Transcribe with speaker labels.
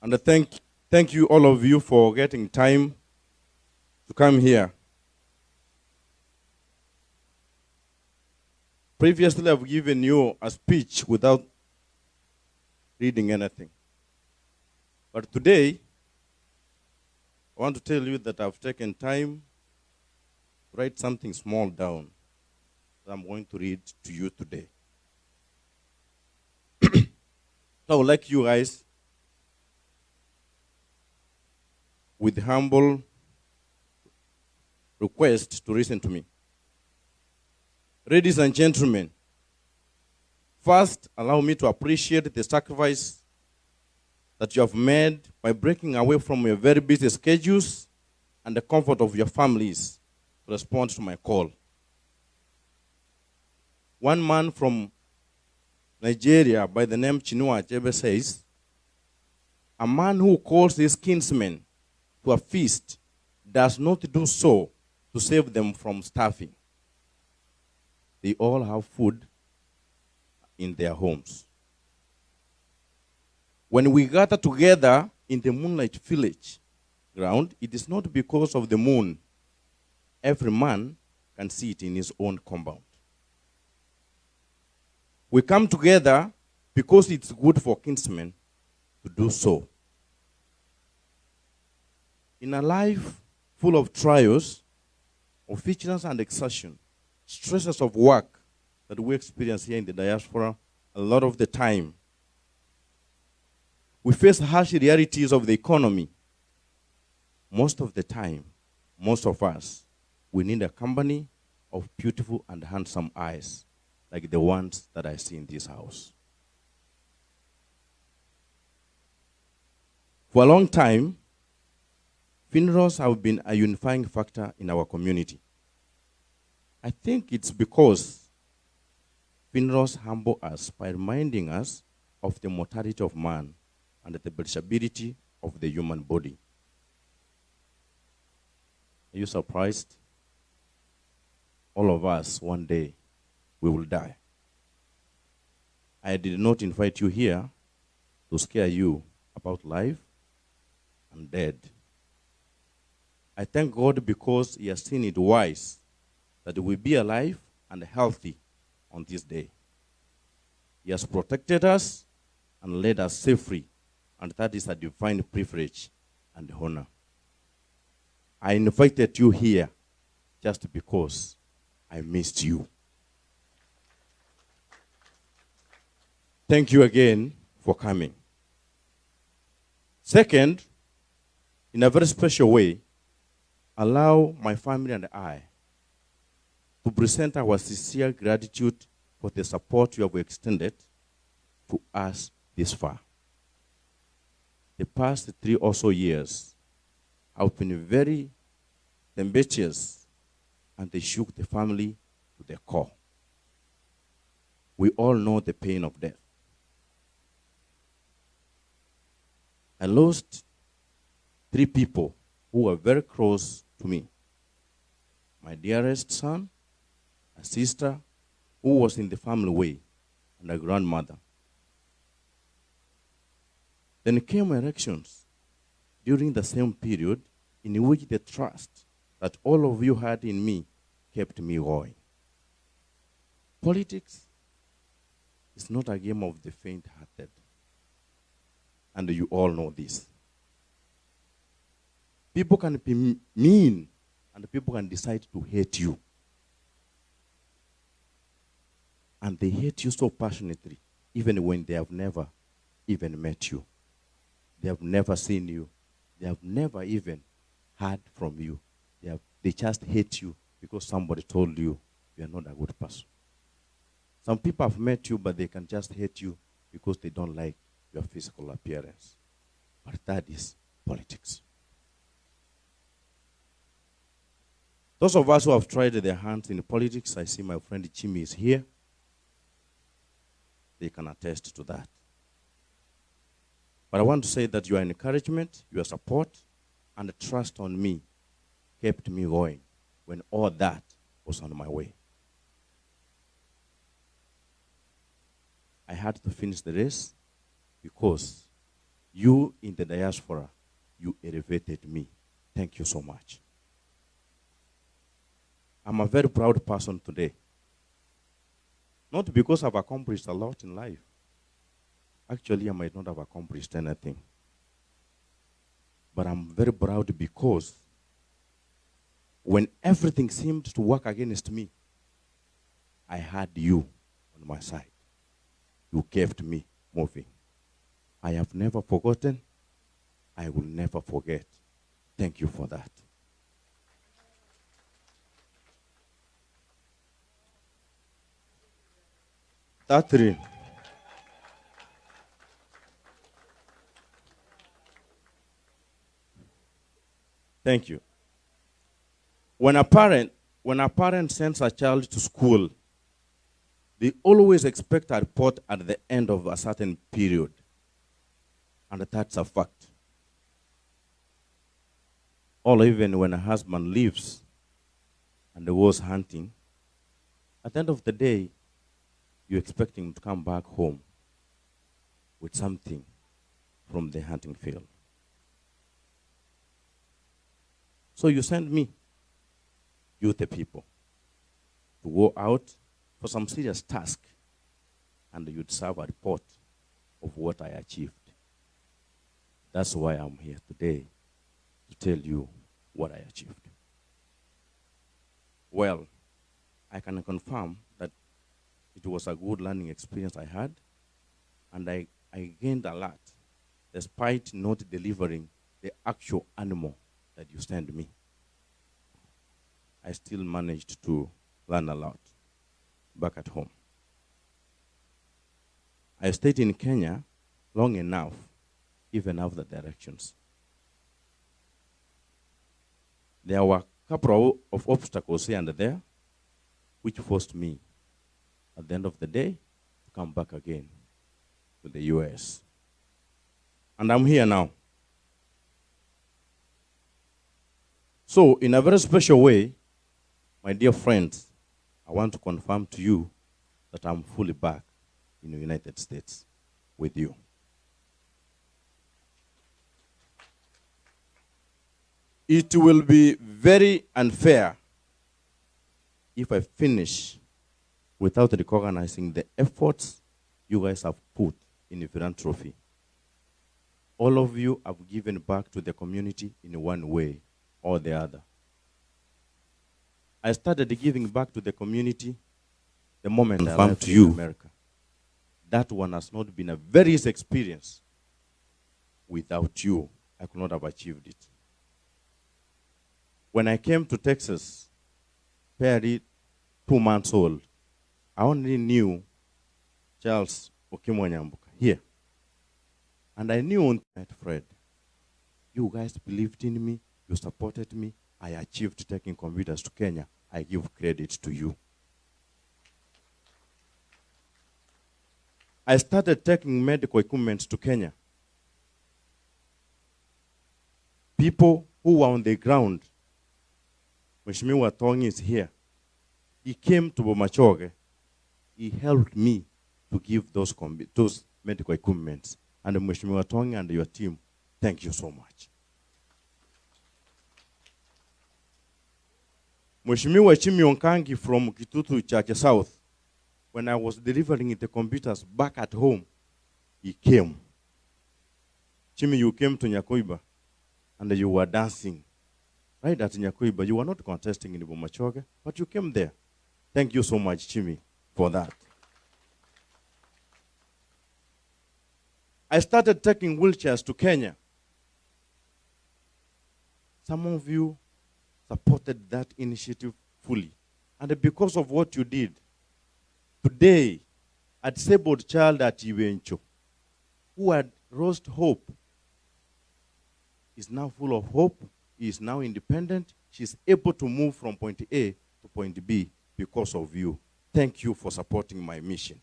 Speaker 1: And thank you all of you for getting time to come here. Previously, I've given you a speech without reading anything. But today, I want to tell you that I've taken time to write something small down that I'm going to read to you today. So I would like you guys, with humble request, to listen to me. Ladies and gentlemen, first, allow me to appreciate the sacrifice that you have made by breaking away from your very busy schedules and the comfort of your families to respond to my call. One man from Nigeria by the name NYANGENYA says, "A man who calls his kinsmen to a feast does not do so to save them from starving. They all have food in their homes. When we gather together in the moonlight village ground, it is not because of the moon. Every man can see it in his own compound. We come together because it's good for kinsmen to do so. In a life full of trials, of vigilance and exertion, stresses of work that we experience here in the diaspora a lot of the time, we face harsh realities of the economy. Most of the time, most of us, we need a company of beautiful and handsome eyes, like the ones that I see in this house. For a long time, funerals have been a unifying factor in our community. I think it's because funerals humble us by reminding us of the mortality of man and the perishability of the human body. Are you surprised? All of us, one day, we will die. I did not invite you here to scare you about life and death. I thank God because He has seen it wise that we be alive and healthy on this day. He has protected us and led us safely, and that is a divine privilege and honor. I invited you here just because I missed you. Thank you again for coming. Second, in a very special way, allow my family and I to present our sincere gratitude for the support you have extended to us this far. The past 3 or so years have been very tempestuous, and they shook the family to the core. We all know the pain of death. I lost 3 people who were very close to me. My dearest son, a sister who was in the family way, and a grandmother. Then came elections during the same period in which the trust that all of you had in me kept me going. Politics is not a game of the faint-hearted, and you all know this. People can be mean, and people can decide to hate you. And they hate you so passionately, even when they have never even met you. They have never seen you. They have never even heard from you. They just hate you because somebody told you you are not a good person. Some people have met you, but they can just hate you because they don't like your physical appearance. But that is politics. Those of us who have tried their hands in politics, I see my friend Jimmy is here. They can attest to that. But I want to say that your encouragement, your support, and the trust on me kept me going when all that was on my way. I had to finish the race because You in the diaspora, you elevated me. Thank you so much. I'm a very proud person today. Not because I've accomplished a lot in life. Actually, I might not have accomplished anything. But I'm very proud because when everything seemed to work against me, I had you on my side. You kept me moving. I have never forgotten. I will never forget. Thank you for that. That three. Thank you. When a parent sends a child to school, they always expect a report at the end of a certain period. And that's a fact. Or even when a husband leaves and goes hunting, at the end of the day, you expect him to come back home with something from the hunting field. So you send me, you the people, to go out for some serious task, and you'd serve a report of what I achieved. That's why I'm here today, to tell you what I achieved. Well, I can confirm that it was a good learning experience I had, and I gained a lot, despite not delivering the actual animal that you sent me. I still managed to learn a lot back at home. I stayed in Kenya long enough, even after the elections. There were a couple of obstacles here and there, which forced me, at the end of the day, to come back again to the US. And I'm here now. So, in a very special way, my dear friends, I want to confirm to you that I'm fully back in the United States with you. It will be very unfair if I finish without recognizing the efforts you guys have put in philanthropy. All of you have given back to the community in one way or the other. I started giving back to the community the moment I left to America. That one has not been a very easy experience. Without you, I could not have achieved it. When I came to Texas, barely 2 months old, I only knew Charles Okimwanyambuka here. And I knew on that, Fred, you guys believed in me, you supported me, I achieved taking computers to Kenya. I give credit to you. I started taking medical equipment to Kenya. People who were on the ground, Mheshimiwa Tongi is here. He came to Bomachoge. He helped me to give those medical equipment. And Mheshimiwa Tongi and your team, thank you so much. Mheshimiwa Chimionkangi from Kitutu Church South, when I was delivering the computers back at home, he came. Chimi, you came to Nyakoiba and you were dancing. Right at Nyakoiba, you were not contesting in Bomachoge, but you came there. Thank you so much, Chimi, for that. I started taking wheelchairs to Kenya. Some of you supported that initiative fully. And because of what you did, today, a disabled child at Iwencho, who had lost hope, is now full of hope, is now independent, she's able to move from point A to point B because of you. Thank you for supporting my mission.